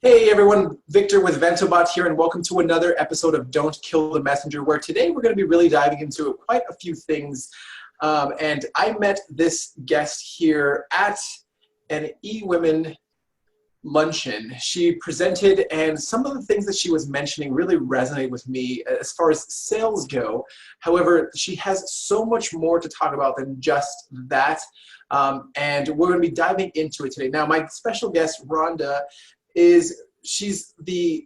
Hey everyone, Victor with Ventobot here, and welcome to another episode of Don't Kill the Messenger, where today we're going to be really diving into quite a few things. And I met this guest here at an eWomen luncheon. She presented, and some of the things that she was mentioning really resonate with me as far as sales go. However, she has so much more to talk about than just that. And we're going to be diving into it today. Now, my special guest, Rhonda, she's the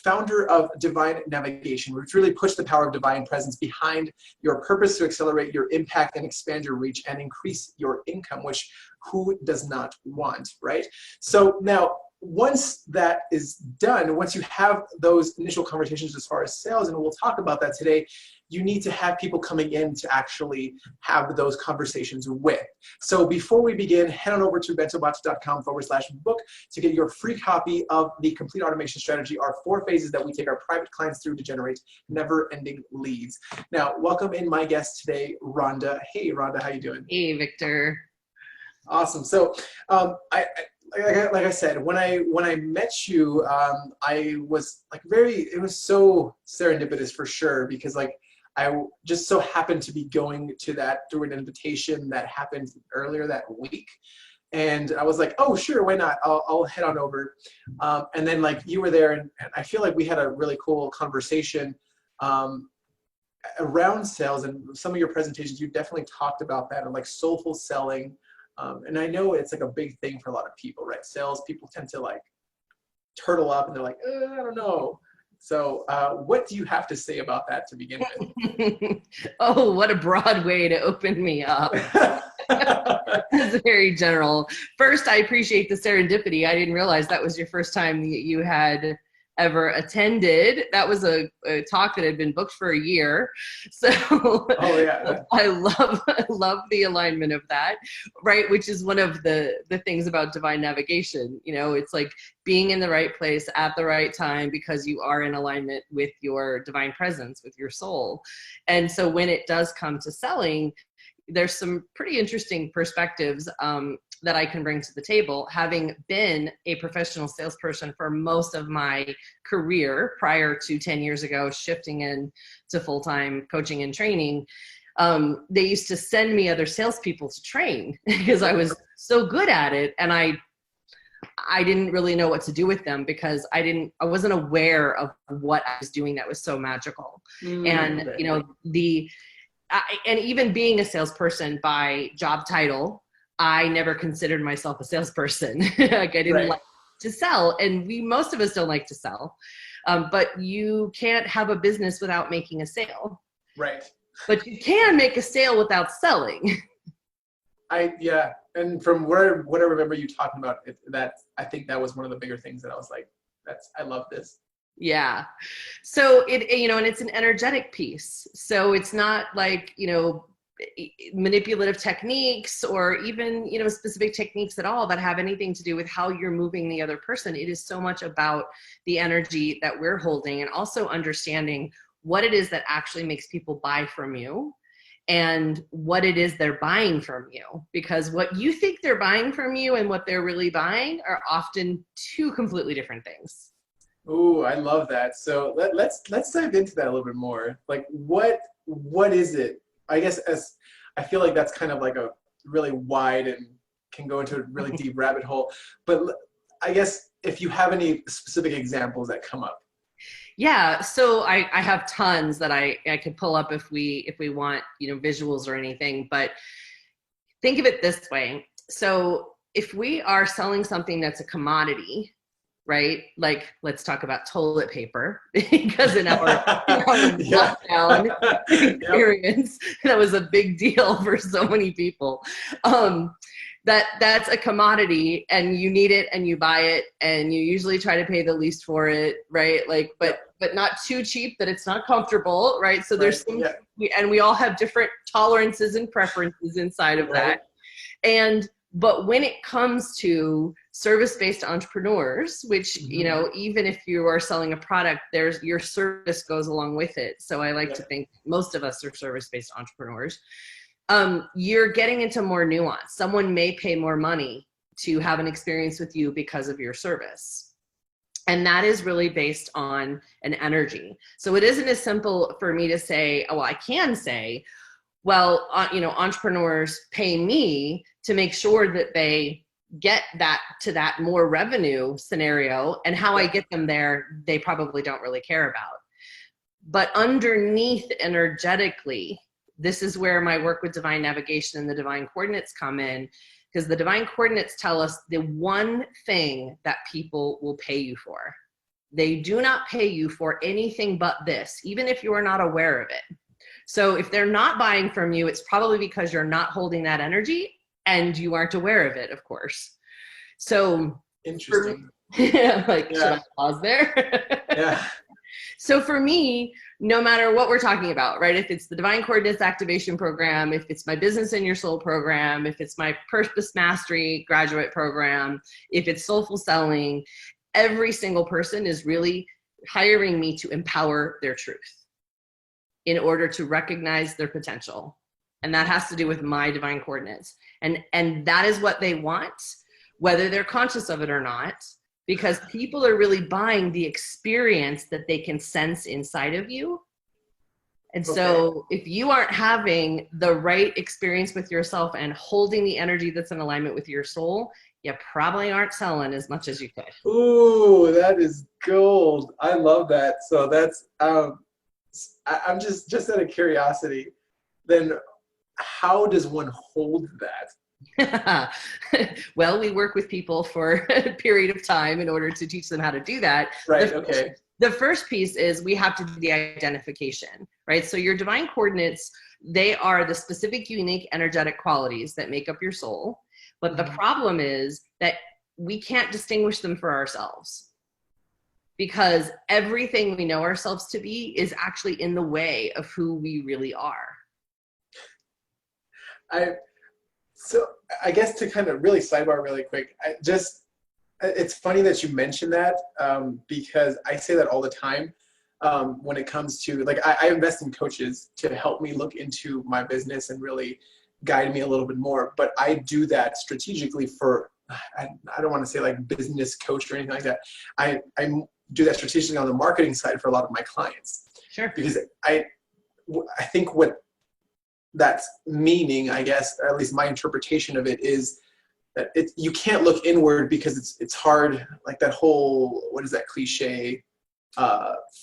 founder of Divine Navigation, which really puts the power of divine presence behind your purpose to accelerate your impact and expand your reach and increase your income, which who does not want, right? So now, once that is done, once you have those initial conversations as far as sales, and we'll talk about that today, you need to have people coming in to actually have those conversations with. So before we begin, head on over to ventobot.com/book to get your free copy of the Complete Automation Strategy, our 4 phases that we take our private clients through to generate never-ending leads. Now, welcome in my guest today, Rhonda. Hey, Rhonda, how you doing? Hey, Victor. Awesome. So, like I said, when I met you, I was like it was so serendipitous for sure, because like I just so happened to be going to that through an invitation that happened earlier that week. And I was like, oh, sure, why not? I'll head on over. And then like you were there, and I feel like we had a really cool conversation around sales, and some of your presentations, you definitely talked about that, and like soulful selling. And I know it's like a big thing for a lot of people, right? Sales people tend to like turtle up and they're like, I don't know. So what do you have to say about that to begin with? Oh, what a broad way to open me up. It's very general. First, I appreciate the serendipity. I didn't realize that was your first time that you had ever attended. That was a talk that had been booked for a year. So oh, yeah. I love the alignment of that, right? Which is one of the things about divine navigation. You know, it's like being in the right place at the right time because you are in alignment with your divine presence, with your soul. And so when it does come to selling, there's some pretty interesting perspectives that I can bring to the table, having been a professional salesperson for most of my career prior to 10 years ago, shifting in to full-time coaching and training. They used to send me other salespeople to train because I was so good at it, and I didn't really know what to do with them because I wasn't aware of what I was doing that was so magical. And you know, and even being a salesperson by job title, I never considered myself a salesperson. Like I didn't like to sell, and most of us don't like to sell. But you can't have a business without making a sale. Right. But you can make a sale without selling. Yeah. And from what I remember you talking about, I think that was one of the bigger things that I was like, I love this. Yeah. So and it's an energetic piece. So it's not like, manipulative techniques or even, specific techniques at all that have anything to do with how you're moving the other person. It is so much about the energy that we're holding, and also understanding what it is that actually makes people buy from you and what it is they're buying from you, because what you think they're buying from you and what they're really buying are often two completely different things. Ooh, I love that. So let's dive into that a little bit more. Like, what is it? I guess I feel like that's kind of like a really wide and can go into a really deep rabbit hole. But I guess if you have any specific examples that come up. Yeah, so I have tons that I could pull up if we want, visuals or anything. But think of it this way. So if we are selling something that's a commodity, right? Like, let's talk about toilet paper, because in our lockdown experience, that was a big deal for so many people. That's a commodity, and you need it and you buy it, and you usually try to pay the least for it, right? Like, but not too cheap that it's not comfortable, right? So there's and we all have different tolerances and preferences inside of that. But when it comes to service-based entrepreneurs, which, even if you are selling a product, your service goes along with it. So I like to think most of us are service-based entrepreneurs. You're getting into more nuance. Someone may pay more money to have an experience with you because of your service. And that is really based on an energy. So it isn't as simple for me to say, oh, well, I can say, well, entrepreneurs pay me to make sure that they get that to that more revenue scenario, and how I get them there, they probably don't really care about. But underneath energetically, this is where my work with divine navigation and the divine coordinates come in, because the divine coordinates tell us the one thing that people will pay you for. They do not pay you for anything but this, even if you are not aware of it. So if they're not buying from you, it's probably because you're not holding that energy and you aren't aware of it, of course. So interesting. Should I pause there? Yeah. So for me, no matter what we're talking about, right? If it's the Divine Coordinates Activation Program, if it's my Business in Your Soul program, if it's my Purpose Mastery graduate program, if it's Soulful Selling, every single person is really hiring me to empower their truth in order to recognize their potential. And that has to do with my divine coordinates. And that is what they want, whether they're conscious of it or not, because people are really buying the experience that they can sense inside of you. And so if you aren't having the right experience with yourself and holding the energy that's in alignment with your soul, you probably aren't selling as much as you could. Ooh, that is gold. I love that. So that's, I'm just out of curiosity, then how does one hold that? Well, we work with people for a period of time in order to teach them how to do that. Right, The first piece is we have to do the identification, right? So your divine coordinates, they are the specific, unique, energetic qualities that make up your soul. But the problem is that we can't distinguish them for ourselves, because everything we know ourselves to be is actually in the way of who we really are. So I guess to kind of really sidebar really quick, it's funny that you mentioned that, because I say that all the time when it comes to, like, I invest in coaches to help me look into my business and really guide me a little bit more. But I do that strategically for, I don't want to say like business coach or anything like that. I do that strategically on the marketing side for a lot of my clients. Sure. Because I think what that's meaning, I guess, or at least my interpretation of it, is that you can't look inward because it's hard, like that whole, what is that cliche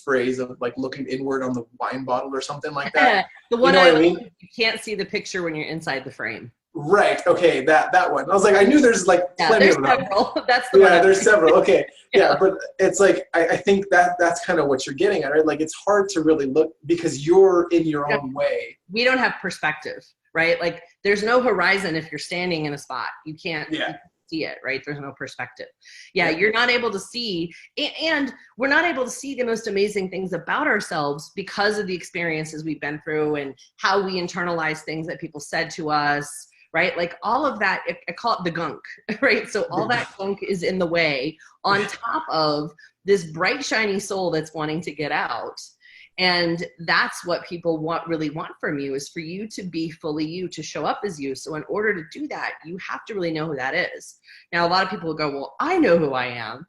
phrase of like looking inward on the wine bottle or something like that. The one, you know what I mean? You can't see the picture when you're inside the frame. Right. Okay. That one. I was like, I knew there's like plenty of them. Several. That's the one. Yeah, there's several. Okay. Yeah, but it's like I think that's kind of what you're getting at, right? Like it's hard to really look because you're in your own way. We don't have perspective, right? Like there's no horizon if you're standing in a spot. You can't see it, right? There's no perspective. Yeah, you're not able to see, and we're not able to see the most amazing things about ourselves because of the experiences we've been through and how we internalize things that people said to us, right? Like all of that, I call it the gunk, right? So all that gunk is in the way on top of this bright, shiny soul that's wanting to get out. And that's what people really want from you, is for you to be fully you, to show up as you. So in order to do that, you have to really know who that is. Now, a lot of people will go, well, I know who I am.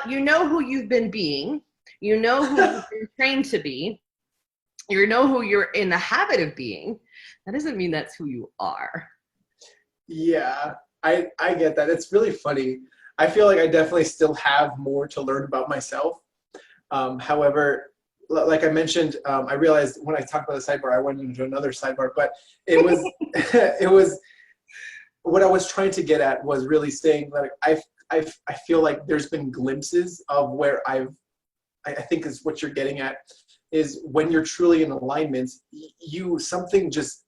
You know who you've been being. You know who you've been trained to be. You know who you're in the habit of being. That doesn't mean that's who you are. Yeah, I get that. It's really funny. I feel like I definitely still have more to learn about myself. However, like I mentioned, I realized when I talked about the sidebar, I went into another sidebar, but it was, it was, what I was trying to get at was really saying like, I feel like there's been glimpses of where I think is what you're getting at, is when you're truly in alignment, something just,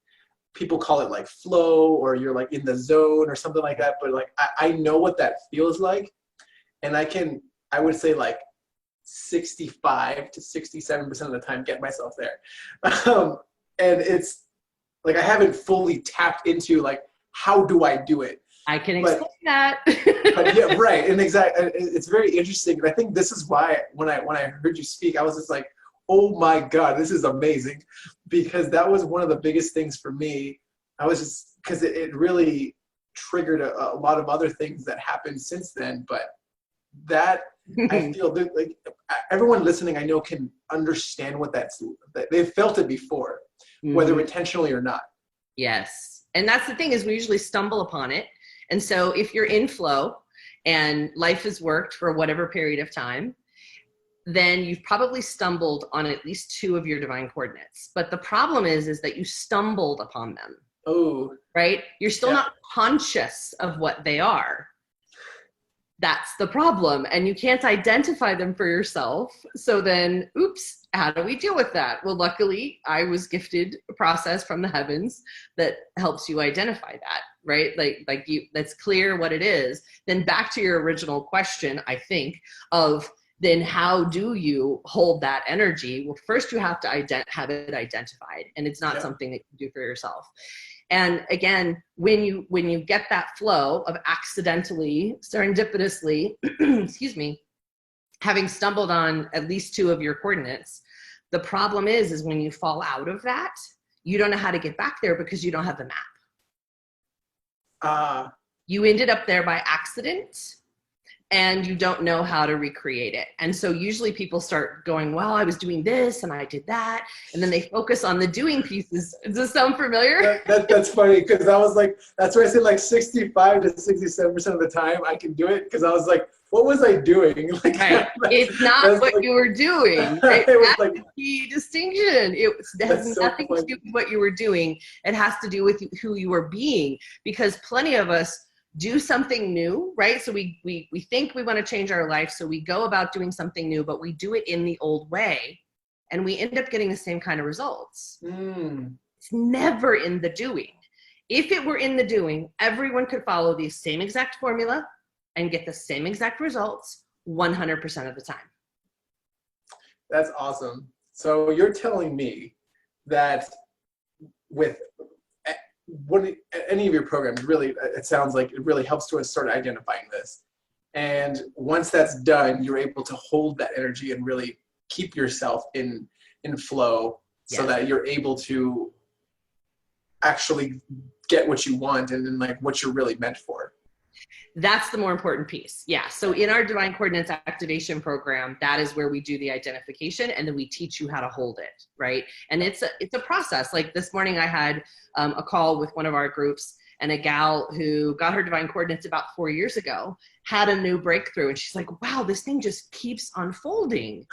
people call it like flow, or you're like in the zone or something like that. But like, I know what that feels like. And I would say like 65 to 67% of the time get myself there. And it's like, I haven't fully tapped into like, how do I do it? I can explain that. But yeah, right. And exactly. It's very interesting. And I think this is why when I heard you speak, I was just like, oh my God, this is amazing. Because that was one of the biggest things for me. I was just, because it really triggered a lot of other things that happened since then. But that I feel that, like, everyone listening, I know, can understand what they've felt it before, whether intentionally or not. Yes. And that's the thing, is we usually stumble upon it. And so if you're in flow and life has worked for whatever period of time, then you've probably stumbled on at least 2 of your divine coordinates. But the problem is that you stumbled upon them. Oh, right? You're still not conscious of what they are. That's the problem. And you can't identify them for yourself. So then, oops, how do we deal with that? Well, luckily, I was gifted a process from the heavens that helps you identify that, right? Like that's clear what it is. Then back to your original question, I think, of then how do you hold that energy? Well, first you have to have it identified, and it's not something that you do for yourself. And again, when you get that flow of accidentally, serendipitously, excuse me, having stumbled on at least 2 of your coordinates, the problem is when you fall out of that, you don't know how to get back there because you don't have the map. You ended up there by accident, and you don't know how to recreate it. And so usually people start going, well, I was doing this and I did that. And then they focus on the doing pieces. Does this sound familiar? That's funny, because I was like, that's why I said like 65 to 67% of the time I can do it, because I was like, what was I doing? Like, right. It's not what you were doing. Right? That's like, the key distinction. It has nothing to do with what you were doing. It has to do with who you were being, because plenty of us do something new, right? So we think we want to change our life. So we go about doing something new, but we do it in the old way. And we end up getting the same kind of results. It's never in the doing. If it were in the doing, everyone could follow the same exact formula and get the same exact results 100% of the time. That's awesome. So you're telling me that with any of your programs, really, it sounds like it really helps to us start identifying this. And once that's done, you're able to hold that energy and really keep yourself in flow, so that you're able to actually get what you want and then like what you're really meant for. That's the more important piece. Yeah. So in our Divine Coordinates Activation Program, that is where we do the identification, and then we teach you how to hold it, right? And it's a process. Like this morning I had a call with one of our groups, and a gal who got her divine coordinates about 4 years ago had a new breakthrough. And she's like, wow, this thing just keeps unfolding.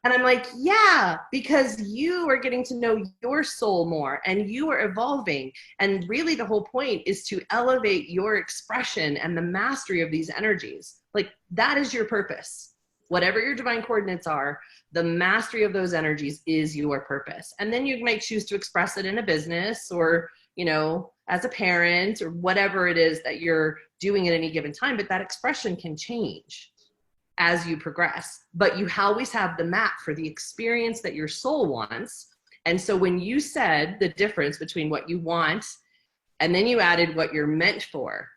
And I'm like, yeah, because you are getting to know your soul more and you are evolving. And really the whole point is to elevate your expression and the mastery of these energies. Like that is your purpose. Whatever your divine coordinates are, the mastery of those energies is your purpose. And then you might choose to express it in a business, or, you know, as a parent, or whatever it is that you're doing at any given time. But that expression can change as you progress, but you always have the map for the experience that your soul wants. And so when you said the difference between what you want and then you added what you're meant for,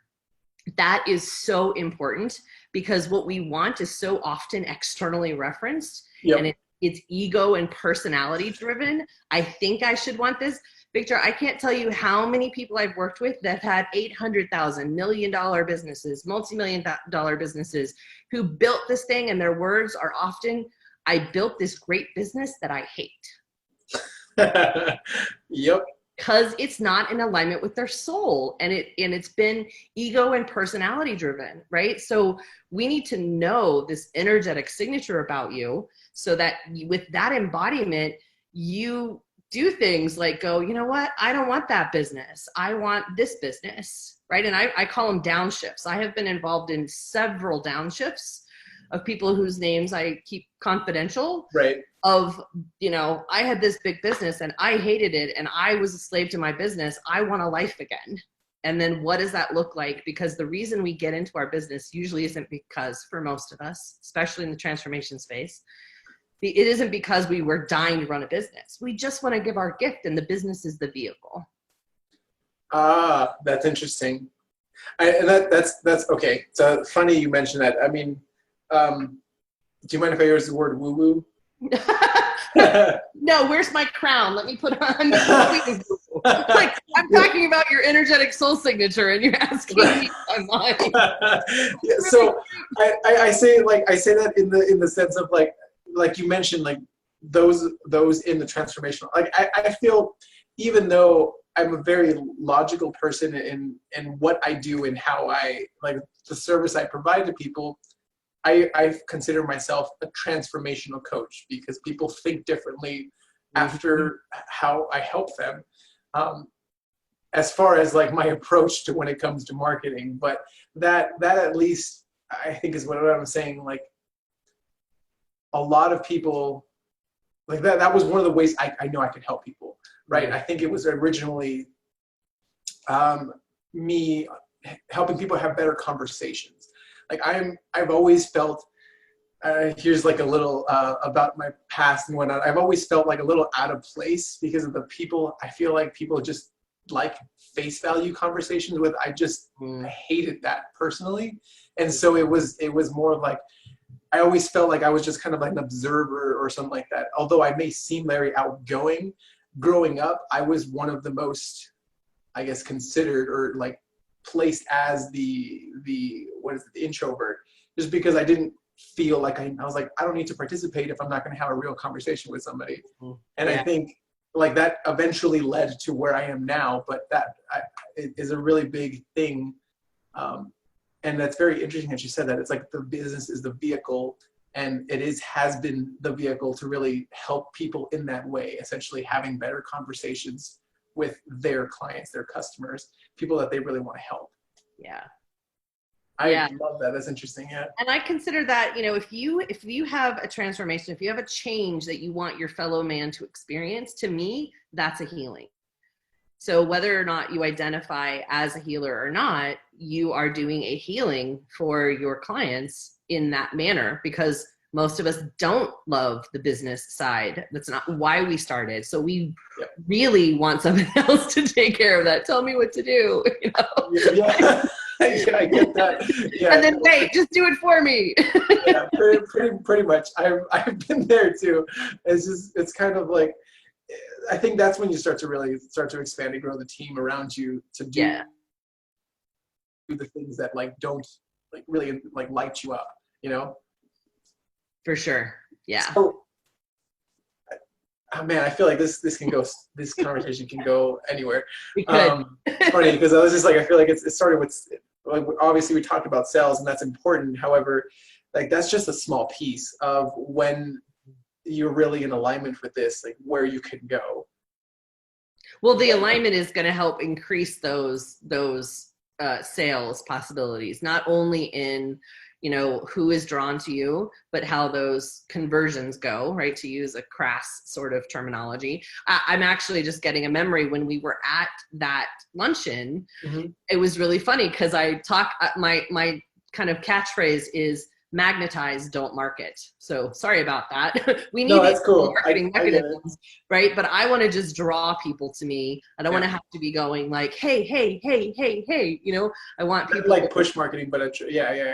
that is so important, because what we want is so often externally referenced. And it's ego and personality driven. I think I should want this. Victor, I can't tell you how many people I've worked with that had $800,000, $1 million businesses, multi-million-dollar businesses, who built this thing, and their words are often, I built this great business that I hate. Yep. Because it's not in alignment with their soul, and it's been ego and personality driven, right? So we need to know this energetic signature about you, so that with that embodiment, you do things like go, you know what? I don't want that business. I want this business, right? And I call them downshifts. I have been involved in several downshifts of people whose names I keep confidential. Right. Of, you know, I had this big business and I hated it and I was a slave to my business. I want a life again. And then what does that look like? Because the reason we get into our business usually isn't because, for most of us, especially in the transformation space, it isn't because we were dying to run a business. We just want to give our gift, and the business is the vehicle. Ah, that's interesting. And that's okay. So funny you mentioned that. I mean, do you mind if I use the word woo-woo? No, where's my crown? Let me put on. Like, I'm talking about your energetic soul signature, and you're asking me if I'm lying. Yeah, so I say that in the sense of like you mentioned, like those in the transformational. Like I feel, even though I'm a very logical person in what I do and how I like the service I provide to people, I consider myself a transformational coach, because people think differently after how I help them. As far as like my approach to when it comes to marketing, but that at least I think is what I'm saying. Like a lot of people, like that was one of the ways I know I could help people, right? I think it was originally me helping people have better conversations. Like I've always felt, here's like a little about my past and whatnot. I've always felt like a little out of place because of the people. I feel like people just like face value conversations with. I hated that personally, and so it was more like I always felt like I was just kind of like an observer or something like that. Although I may seem very outgoing, growing up, I was one of the most, I guess, considered or like placed as the introvert, just because I didn't feel like I was like, I don't need to participate if I'm not going to have a real conversation with somebody. And I think like that eventually led to where I am now, but that is a really big thing. And that's very interesting that you said that. It's like the business is the vehicle, and it has been the vehicle to really help people in that way, essentially having better conversations with their clients, their customers, people that they really want to help. Yeah. I love that. That's interesting. Yeah. And I consider that, if you have a transformation, if you have a change that you want your fellow man to experience, to me, that's a healing. So whether or not you identify as a healer or not, you are doing a healing for your clients in that manner, because most of us don't love the business side. That's not why we started. So we really want somebody else to take care of that. Tell me what to do. Yeah. Yeah, I get that. Yeah. And then wait, just do it for me. Yeah, pretty much. I've been there too. It's kind of like, I think that's when you start to expand and grow the team around you to do the things that like don't like really like light you up, For sure. Yeah. So, oh man, I feel like this conversation can go anywhere. It's funny because I was just like, I feel like it started with, like, obviously we talked about sales and that's important. However, like that's just a small piece of when you're really in alignment with this, like where you can go. Well, the alignment is going to help increase those sales possibilities, not only in, who is drawn to you, but how those conversions go, right? To use a crass sort of terminology. I'm actually just getting a memory when we were at that luncheon. Mm-hmm. It was really funny because my kind of catchphrase is magnetize, don't market. So sorry about that. We need that's cool. Marketing mechanisms, right? But I want to just draw people to me. I don't want to have to be going like, hey, I want people like push marketing, but I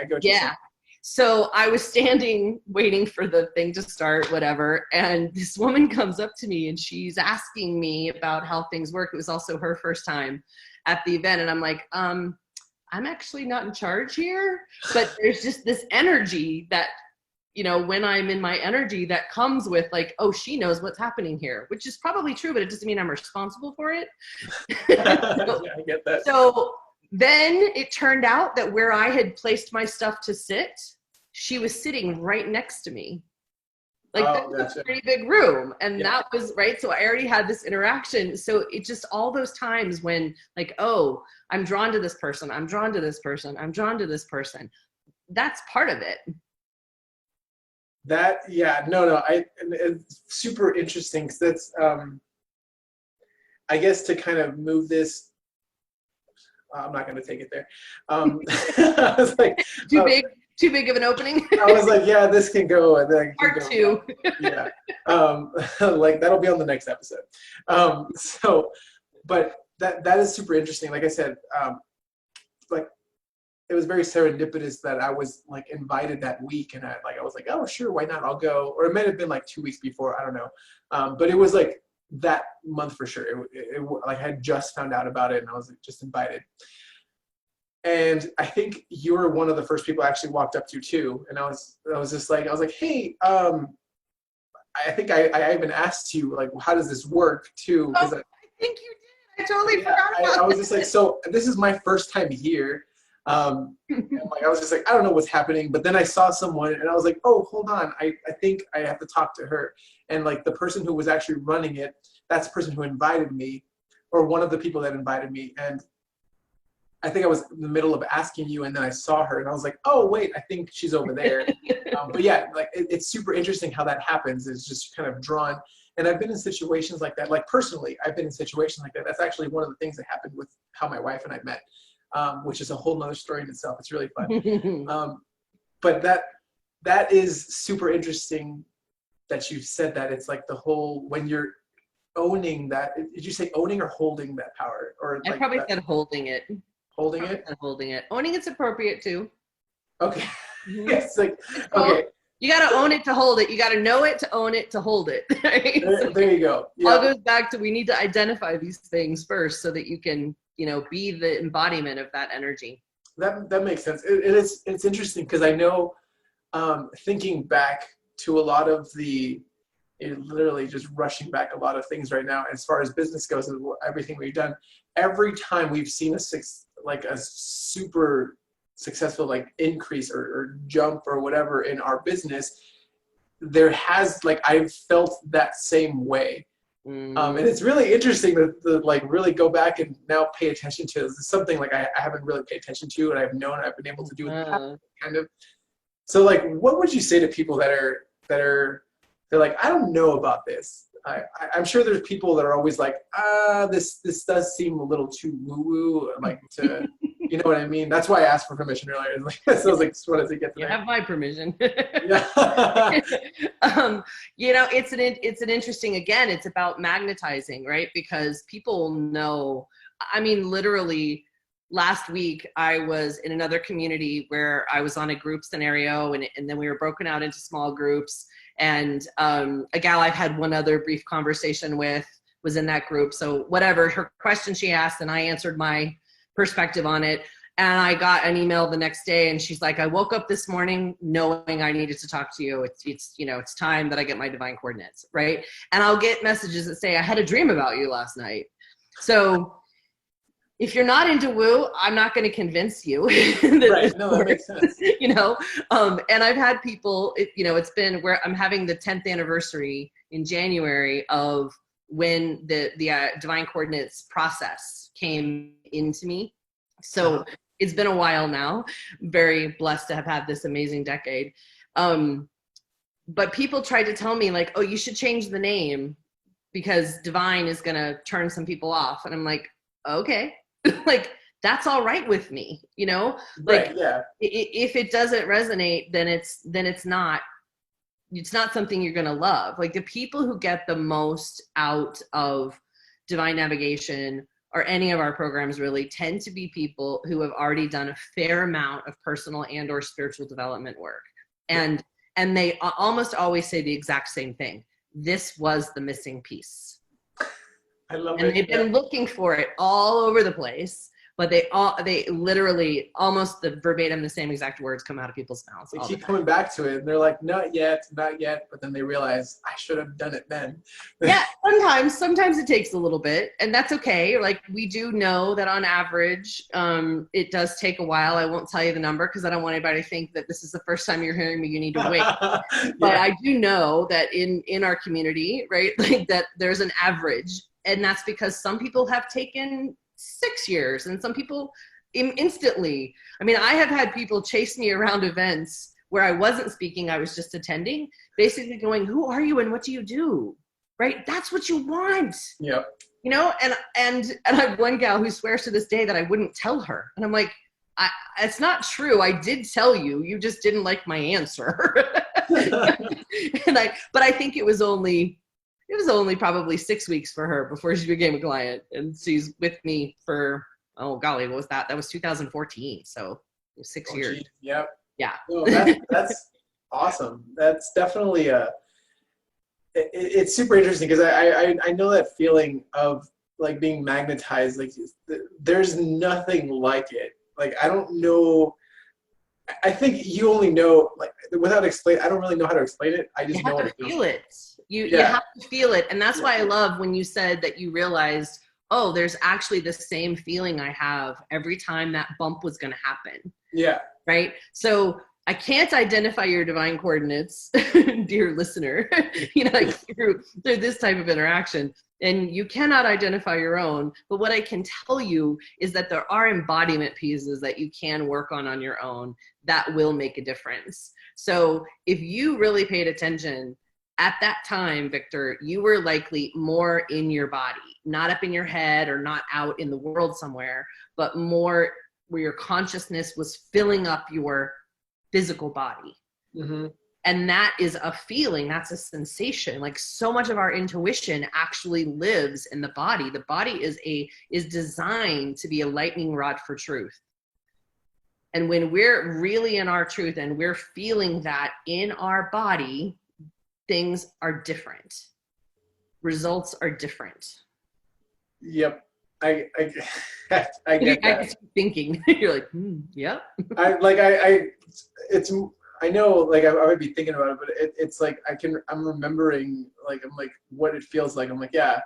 go. Yeah. So I was standing waiting for the thing to start, whatever. And this woman comes up to me and she's asking me about how things work. It was also her first time at the event. And I'm like, I'm actually not in charge here, but there's just this energy that, when I'm in my energy that comes with like, oh, she knows what's happening here, which is probably true, but it doesn't mean I'm responsible for it. I get that. So then it turned out that where I had placed my stuff to sit, she was sitting right next to me. Like that's a pretty big room. And that was right. So I already had this interaction. So it just all those times when like, oh, I'm drawn to this person. I'm drawn to this person. I'm drawn to this person. That's part of it. It's super interesting because that's, I guess to kind of move this, I'm not going to take it there. I was like, Too big of an opening. I was like, yeah, this can go. And then Part two. Yeah. Like that'll be on the next episode. But that is super interesting. Like I said, like it was very serendipitous that I was like invited that week, and I was like, oh sure, why not? I'll go. Or it might have been like 2 weeks before. I don't know. But it was like that month for sure. Like I had just found out about it and I was like, just invited. And I think you were one of the first people I actually walked up to too. And I was just like, I was like, hey, I think I even asked you, like, how does this work too? Oh, I think you did. I totally yeah, forgot about I was just like, so this is my first time here. And like, I was just like, I don't know what's happening. But then I saw someone and I was like, oh, hold on. I think I have to talk to her. And like the person who was actually running it, that's the person who invited me, or one of the people that invited me. And I think I was in the middle of asking you, and then I saw her, and I was like, "Oh, wait, I think she's over there." But yeah, like it's super interesting how that happens. It's just kind of drawn. And I've been in situations like that. Like personally, I've been in situations like that. That's actually one of the things that happened with how my wife and I met, which is a whole nother story in itself. It's really fun. But that is super interesting that you said that. It's like the whole when you're owning that. Did you say owning or holding that power? Or I like probably that, said holding it. holding it? Holding it. Owning it's appropriate too. Okay. Mm-hmm. It's like, it's cool. okay. You got to own it to hold it. You got to know it to own it to hold it. Right? There you go. Yeah. All goes back to we need to identify these things first so that you can, be the embodiment of that energy. That makes sense. It's interesting because I know, thinking back to a lot of literally just rushing back a lot of things right now as far as business goes and everything we've done. Every time we've seen a super successful like increase or jump or whatever in our business, there has like I've felt that same way. And it's really interesting to like really go back and now pay attention to. This is something like I haven't really paid attention to, and I've known I've been able to do in the past, kind of. So like, what would you say to people that are they're like, I don't know about this. I'm sure there's people that are always like, this does seem a little too woo-woo, like to, you know what I mean? That's why I asked for permission earlier. So I was like, what does it get to? You have my permission. Yeah. It's an interesting, again, it's about magnetizing, right? Because people know, I mean, literally last week I was in another community where I was on a group scenario and then we were broken out into small groups. And a gal I've had one other brief conversation with was in that group. So whatever, her question she asked and I answered my perspective on it. And I got an email the next day and she's like, I woke up this morning knowing I needed to talk to you. It's time that I get my divine coordinates, right? And I'll get messages that say, I had a dream about you last night. So if you're not into woo, I'm not going to convince you. Right. No, that makes sense. And I've had people, it's been where I'm having the 10th anniversary in January of when the divine coordinates process came into me. So it's been a while now. I'm very blessed to have had this amazing decade. But people tried to tell me like, oh, you should change the name because divine is going to turn some people off. And I'm like, okay. Like that's all right with me, like right, yeah. If it doesn't resonate, then it's not something you're going to love. Like the people who get the most out of divine navigation or any of our programs really tend to be people who have already done a fair amount of personal and or spiritual development work. And they almost always say the exact same thing. This was the missing piece. I love it. And they've been looking for it all over the place, but they literally almost the verbatim, the same exact words come out of people's mouths. They keep coming back to it and they're like, not yet. But then they realize I should have done it then. Yeah, sometimes it takes a little bit and that's okay. Like we do know that on average, it does take a while. I won't tell you the number because I don't want anybody to think that this is the first time you're hearing me, you need to wait. Yeah. But I do know that in our community, right, like that there's an average. And that's because some people have taken 6 years and some people instantly. I mean, I have had people chase me around events where I wasn't speaking, I was just attending, basically going, who are you and what do you do? Right? That's what you want. Yeah. And I have one gal who swears to this day that I wouldn't tell her. And I'm like, it's not true. I did tell you, you just didn't like my answer. But I think it was only probably 6 weeks for her before she became a client. And she's with me for, oh golly, what was that? That was 2014. So 6 years. Geez. Yep. Yeah. No, that's awesome. That's definitely it's super interesting because I know that feeling of like being magnetized. Like there's nothing like it. Like I don't know. I think you only know like without explain. I don't really know how to explain it. I You just have know what to it feels feel like. it. You Yeah. have to feel it. And that's Yeah. why I love when you said that you realized, oh, there's actually the same feeling I have every time that bump was going to happen. Yeah. Right? So I can't identify your divine coordinates, dear listener, like through this type of interaction. And you cannot identify your own. But what I can tell you is that there are embodiment pieces that you can work on your own that will make a difference. So if you really paid attention at that time, Victor, you were likely more in your body, not up in your head or not out in the world somewhere, but more where your consciousness was filling up your physical body. Mm-hmm. And that is a feeling, that's a sensation. Like so much of our intuition actually lives in the body. The body is designed to be a lightning rod for truth. And when we're really in our truth and we're feeling that in our body, things are different. Results are different. Yep. I get I that. just keep thinking. You're like, yep. It's, I know, like, I might be thinking about it, but it's like, I'm remembering, like, I'm like, what it feels like. I'm like, yeah.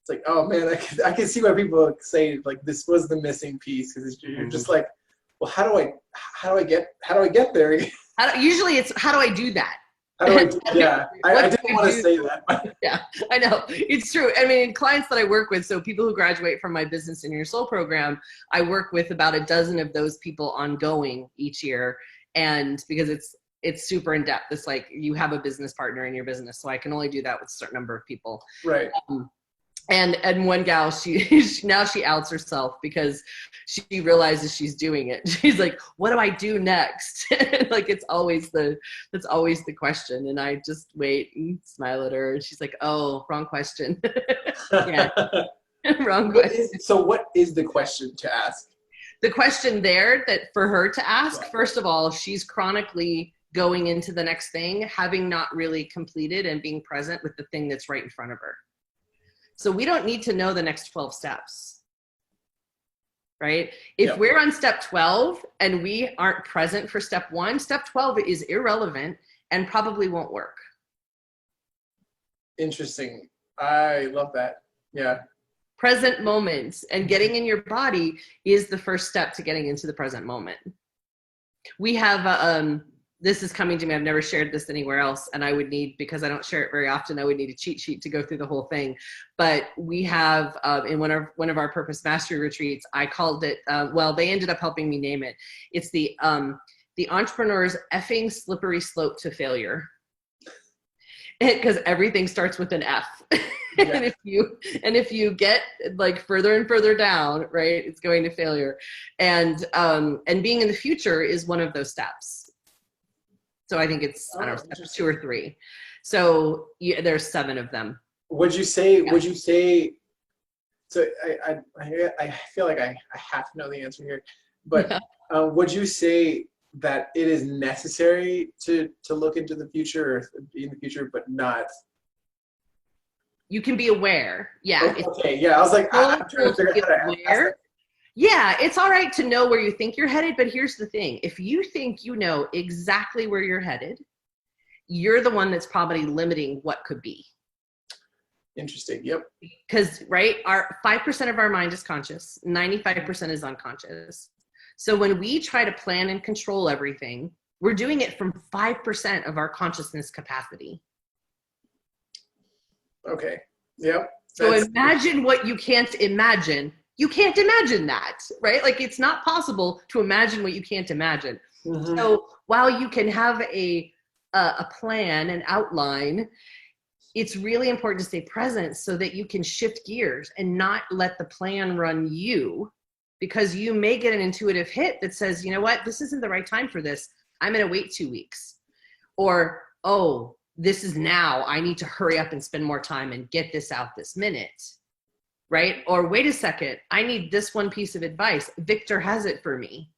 It's like, oh man, I can see why people say, like, this was the missing piece, because you're just like, well, how do I get there? Usually it's, how do I do that? How do I, yeah, I didn't want to say that. But. Yeah, I know. It's true. I mean, clients that I work with, so people who graduate from my Business in Your Soul program, I work with about a dozen of those people ongoing each year. And because it's super in depth, it's like you have a business partner in your business. So I can only do that with a certain number of people. Right. And one gal, now she outs herself because she realizes she's doing it. She's like, what do I do next? Like that's always the question. And I just wait and smile at her. And she's like, oh, wrong question. Yeah, wrong question. So what is the question to ask? The question there that for her to ask, first of all, she's chronically going into the next thing, having not really completed and being present with the thing that's right in front of her. So we don't need to know the next 12 steps, right? If we're on step 12 and we aren't present for step 1, step 12 is irrelevant and probably won't work. Interesting. I love that. Yeah. Present moments and getting in your body is the first step to getting into the present moment. We have this is coming to me. I've never shared this anywhere else. And I would need, because I don't share it very often, I would need a cheat sheet to go through the whole thing. But we have in one of our Purpose Mastery retreats, I called it, well, they ended up helping me name it. It's the entrepreneur's effing slippery slope to failure. Because everything starts with an F. Yeah. and if you get like further and further down, right, it's going to failure. And being in the future is one of those steps. So I think it's, I don't know, steps 2 or 3. So there's 7 of them. Would you say, so I feel like I have to know the answer here, but would you say that it is necessary to look into the future or be in the future, but not? You can be aware. Yeah. Okay. Yeah. I was like, I'm trying to figure out how to ask that. Yeah, it's all right to know where you think you're headed, but here's the thing. If you think you know exactly where you're headed, you're the one that's probably limiting what could be. Interesting. Yep. Because, right, our 5% of our mind is conscious, 95% is unconscious. So when we try to plan and control everything, we're doing it from 5% of our consciousness capacity. Okay. Yep. So imagine what you can't imagine. You can't imagine that, right? Like it's not possible to imagine what you can't imagine. Mm-hmm. So while you can have a plan, an outline, it's really important to stay present so that you can shift gears and not let the plan run you, because you may get an intuitive hit that says, you know what, this isn't the right time for this. I'm going to wait 2 weeks. Or, oh, this is now. I need to hurry up and spend more time and get this out this minute. Right? Or wait a second, I need this one piece of advice. Victor has it for me.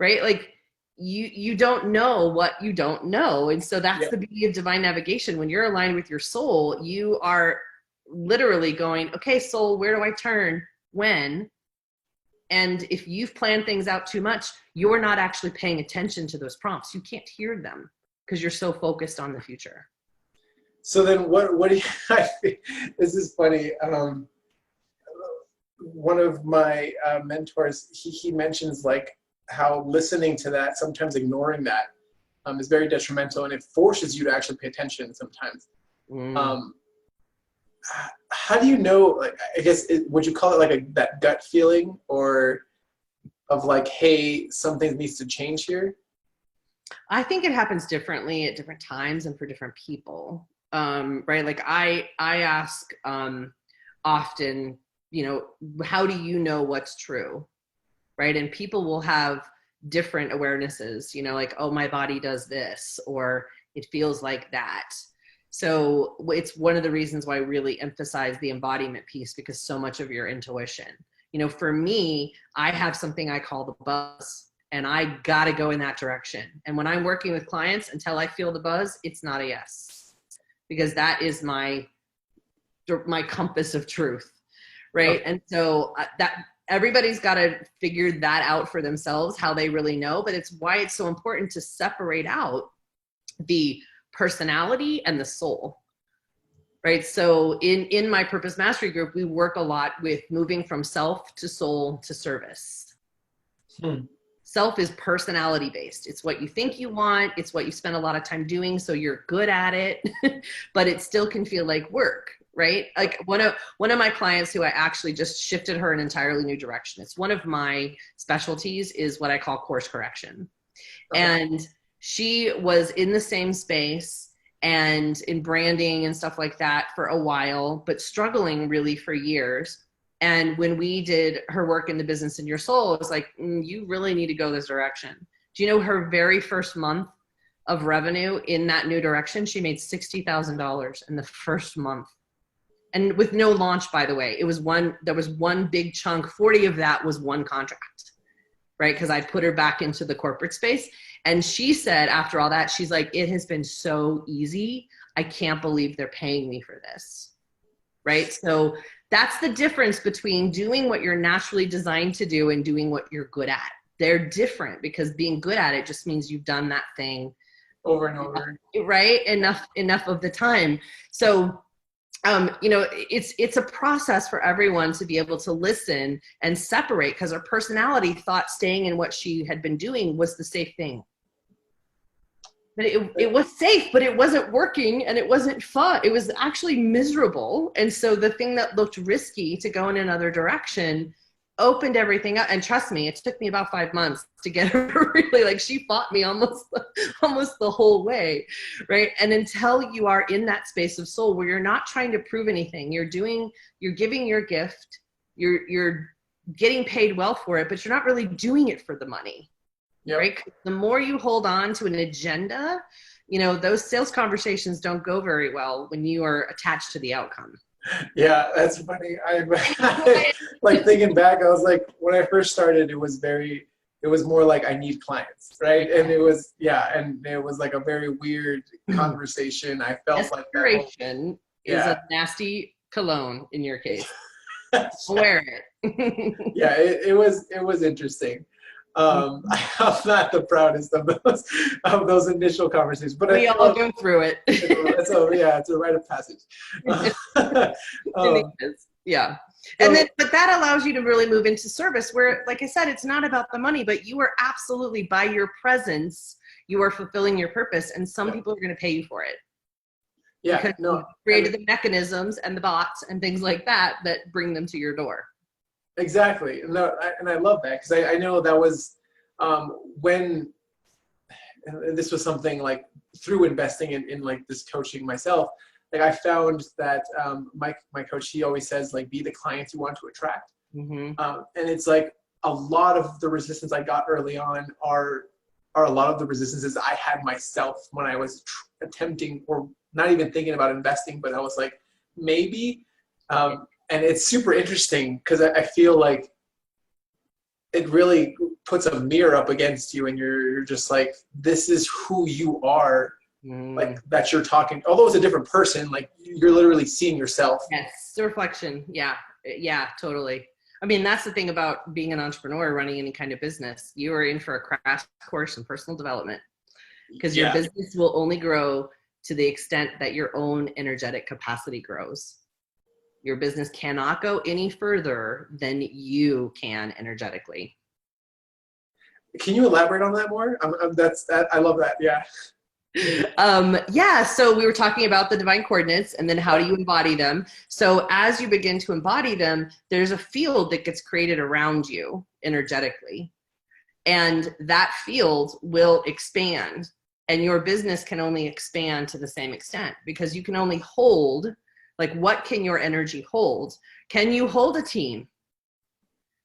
Right? Like you don't know what you don't know. And so that's Yeah. the beauty of divine navigation. When you're aligned with your soul, you are literally going, okay, soul, where do I turn? When? And if you've planned things out too much, you're not actually paying attention to those prompts. You can't hear them because you're so focused on the future. So then what do you, this is funny. One of my mentors, he mentions like how listening to that, sometimes ignoring that, is very detrimental, and it forces you to actually pay attention sometimes. How do you know, like, I guess, would you call it like that gut feeling, or of like, hey, something needs to change here? I think it happens differently at different times and for different people. Right? Like I ask often, how do you know what's true? Right? And people will have different awarenesses, like, oh, my body does this, or it feels like that. So it's one of the reasons why I really emphasize the embodiment piece, because so much of your intuition, for me, I have something I call the buzz, and I got to go in that direction. And when I'm working with clients, until I feel the buzz, it's not a yes, because that is my compass of truth. Right. Okay. And so that everybody's got to figure that out for themselves, how they really know. But it's why it's so important to separate out the personality and the soul. Right. So in my purpose mastery group, we work a lot with moving from self to soul to service. Self is personality based. It's what you think you want. It's what you spend a lot of time doing, so you're good at it, but it still can feel like work, right? Like one of my clients who I actually just shifted her an entirely new direction. It's one of my specialties is what I call course correction. Okay. And she was in the same space and in branding and stuff like that for a while, but struggling really for years. And when we did her work in the business in your soul, it was like, you really need to go this direction. Do you know her very first month of revenue in that new direction, she made $60,000 in the first month. And with no launch, by the way. There was one big chunk, 40 of that was one contract, right? Because I put her back into the corporate space. And she said, after all that, she's like, it has been so easy. I can't believe they're paying me for this, right? So that's the difference between doing what you're naturally designed to do and doing what you're good at. They're different, because being good at it just means you've done that thing over and over, right? Enough of the time. So, it's a process for everyone to be able to listen and separate, because her personality thought staying in what she had been doing was the safe thing. But it was safe, but it wasn't working, and it wasn't fun. It was actually miserable. And so the thing that looked risky to go in another direction opened everything up. And trust me, it took me about 5 months to get her really, like, she fought me almost the whole way, right? And until you are in that space of soul where you're not trying to prove anything, you're giving your gift, you're getting paid well for it, but you're not really doing it for the money. Yep. Right? The more you hold on to an agenda, those sales conversations don't go very well when you are attached to the outcome. Yeah, that's funny. I like thinking back, I was like, when I first started, it was more like, I need clients, right? And it was like a very weird conversation. I felt like desperation is a nasty cologne in your case. Wear it. Yeah, it was interesting. I'm not the proudest of those initial conversations, but we all go through it. It's a rite of passage. Yeah. But that allows you to really move into service where, like I said, it's not about the money, but you are absolutely, by your presence, you are fulfilling your purpose, and some people are going to pay you for it. Yeah. Because you created the mechanisms and the bots and things like that bring them to your door. Exactly. No, and I love that, because I know that was when this was something like through investing in like this coaching myself, like I found that my coach, he always says, like, be the clients you want to attract. Mm-hmm. And it's like a lot of the resistance I got early on are a lot of the resistances I had myself when I was attempting, or not even thinking about investing, but I was like, maybe. And it's super interesting, because I feel like it really puts a mirror up against you, and you're just like, this is who you are. Like that you're talking, although it's a different person, like you're literally seeing yourself. Yes, it's a reflection. Yeah, yeah, totally. I mean, that's the thing about being an entrepreneur, running any kind of business. You are in for a crash course in personal development, because your business will only grow to the extent that your own energetic capacity grows. Your business cannot go any further than you can energetically. Can you elaborate on that more? I love that. Yeah. Yeah, so we were talking about the divine coordinates and then how do you embody them. So as you begin to embody them, there's a field that gets created around you energetically. And that field will expand, and your business can only expand to the same extent, because you can only hold, like, what can your energy hold? Can you hold a team?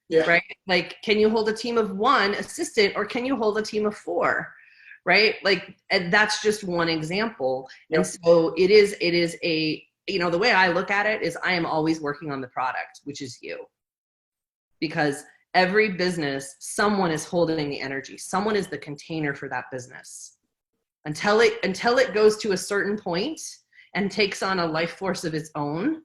Yeah. Right? Like, can you hold a team of 1 assistant, or can you hold a team of 4? Right? Like, and that's just one example. Yep. And so it is a, the way I look at it is I am always working on the product, which is you. Because every business, someone is holding the energy. Someone is the container for that business. Until it goes to a certain point and takes on a life force of its own,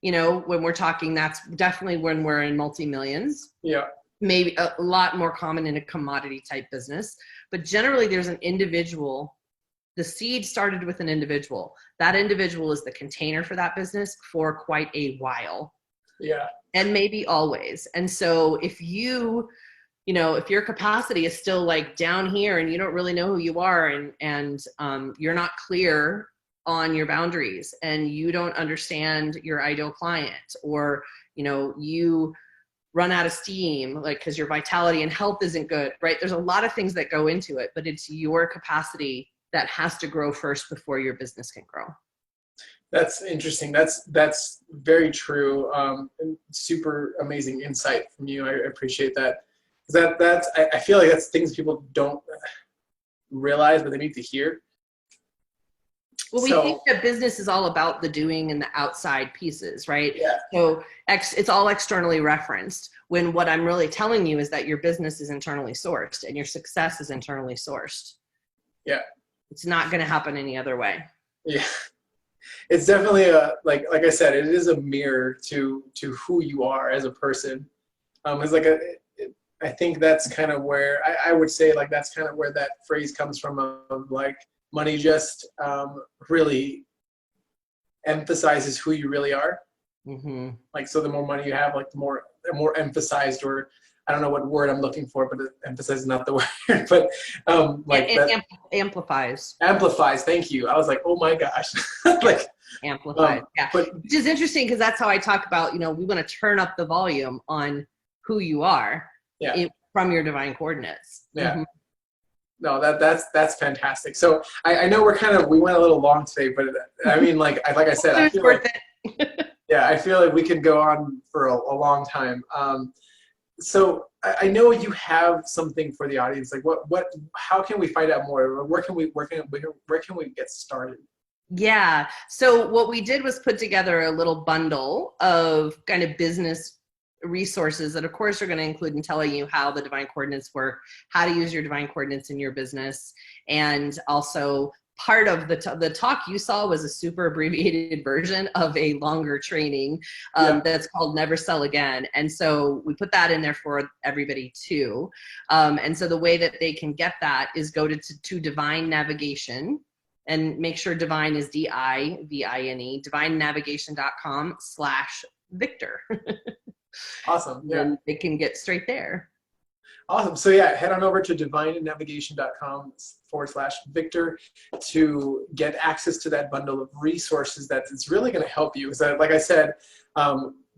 when we're talking, that's definitely when we're in multi-millions. Yeah. Maybe a lot more common in a commodity type business, but generally there's an individual. The seed started with an individual. That individual is the container for that business for quite a while. Yeah. And maybe always. And so if if your capacity is still like down here and you don't really know who you are, and you're not clear on your boundaries, and you don't understand your ideal client, or, you run out of steam, like, because your vitality and health isn't good, right? There's a lot of things that go into it, but it's your capacity that has to grow first before your business can grow. That's interesting. That's very true. And super amazing insight from you. I appreciate that. I feel like that's things people don't realize, but they need to hear. Well, we think that business is all about the doing and the outside pieces, right? Yeah. So it's all externally referenced, when what I'm really telling you is that your business is internally sourced and your success is internally sourced. Yeah. It's not going to happen any other way. Yeah. It's definitely like I said, it is a mirror to who you are as a person. It's like I think that's kind of where I would say, like, that's kind of where that phrase comes from, of like, money just really emphasizes who you really are. Mm-hmm. Like, so the more money you have, like, the more emphasized, or I don't know what word I'm looking for, but emphasize is not the word, but like that amplifies. Amplifies. Thank you. I was like, oh my gosh. Like, amplifies. Yeah. Which is interesting, because that's how I talk about, we want to turn up the volume on who you are. Yeah. From your divine coordinates. Yeah. Mm-hmm. No, that's fantastic. So I know we went a little long today, but I mean, like I said, I feel like, yeah, I feel like we could go on for a long time. So I know you have something for the audience. Like, how can we find out more? Where can we get started? Yeah. So what we did was put together a little bundle of kind of business resources that, of course, are going to include in telling you how the divine coordinates work, how to use your divine coordinates in your business. And also, part of the talk you saw was a super abbreviated version of a longer training that's called Never Sell Again. And so we put that in there for everybody too. And so the way that they can get that is go to Divine Navigation, and make sure Divine is DIVINE, divinenavigation.com/Victor. Awesome. Yeah. And they can get straight there. Awesome. So yeah, head on over to divinenavigation.com/Victor to get access to that bundle of resources that it's really going to help you. Because like I said,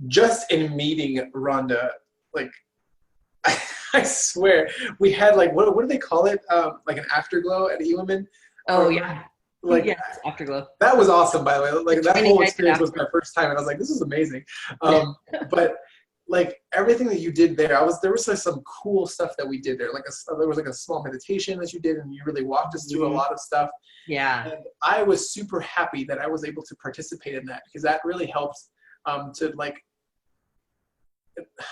just in meeting Rhonda, like, I swear we had, like, what do they call it? Like an afterglow at Helaman. Oh yeah. Like, yeah, afterglow. That was awesome, by the way. Like, that whole experience was my first time, and I was like, this is amazing. But like, everything that you did there, there was like some cool stuff that we did there. Like, there was like a small meditation that you did, and you really walked us through a lot of stuff. Yeah. And I was super happy that I was able to participate in that, because that really helped to, like,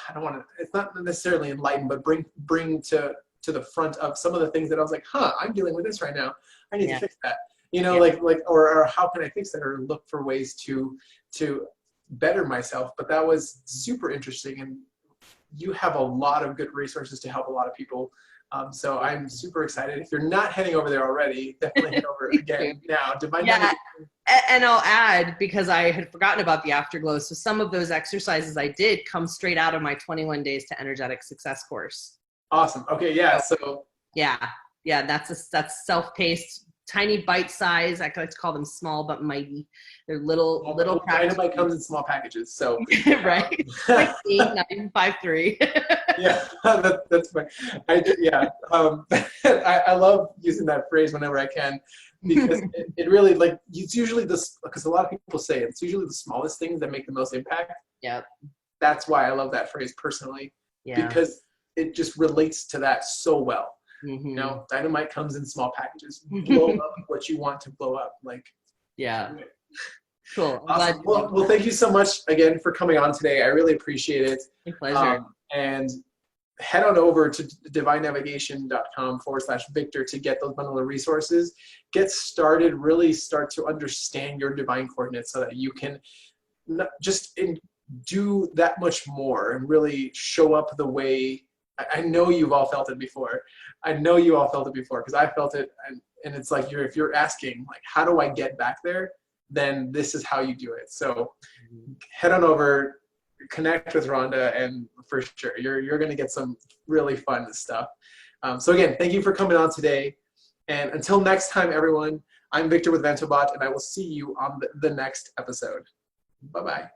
I don't want to, it's not necessarily enlighten, but bring to the front of some of the things that I was like, I'm dealing with this right now. I need to fix that. You know, or how can I fix that, or look for ways to better myself. But that was super interesting, and you have a lot of good resources to help a lot of people. So I'm super excited. If you're not heading over there already, definitely head over again now. And I'll add, because I had forgotten about the Afterglow, so some of those exercises I did come straight out of my 21 Days to Energetic Success course. Awesome. Okay, yeah. So that's self-paced, tiny bite size. I like to call them small but mighty. They're little Dynamite comes in small packages. So right, like 8, 9, 5, 3. Yeah, that's fine. I love using that phrase whenever I can, because it really, like, it's usually this, because a lot of people say it's usually the smallest things that make the most impact. Yep. That's why I love that phrase personally, because it just relates to that so well. You know, dynamite comes in small packages. Blow up what you want to blow up. Like, cool. Awesome. Well, thank you so much again for coming on today. I really appreciate it. My pleasure. And head on over to divinenavigation.com/Victor to get those bundle of resources. Get started, really start to understand your divine coordinates so that you can do that much more and really show up the way. I know you've all felt it before. I know you all felt it before, because I felt it. And it's like, if you're asking, like, how do I get back there? Then this is how you do it. So head on over, connect with Rhonda, and for sure, you're going to get some really fun stuff. So again, thank you for coming on today. And until next time, everyone, I'm Victor with Ventobot, and I will see you on the next episode. Bye-bye.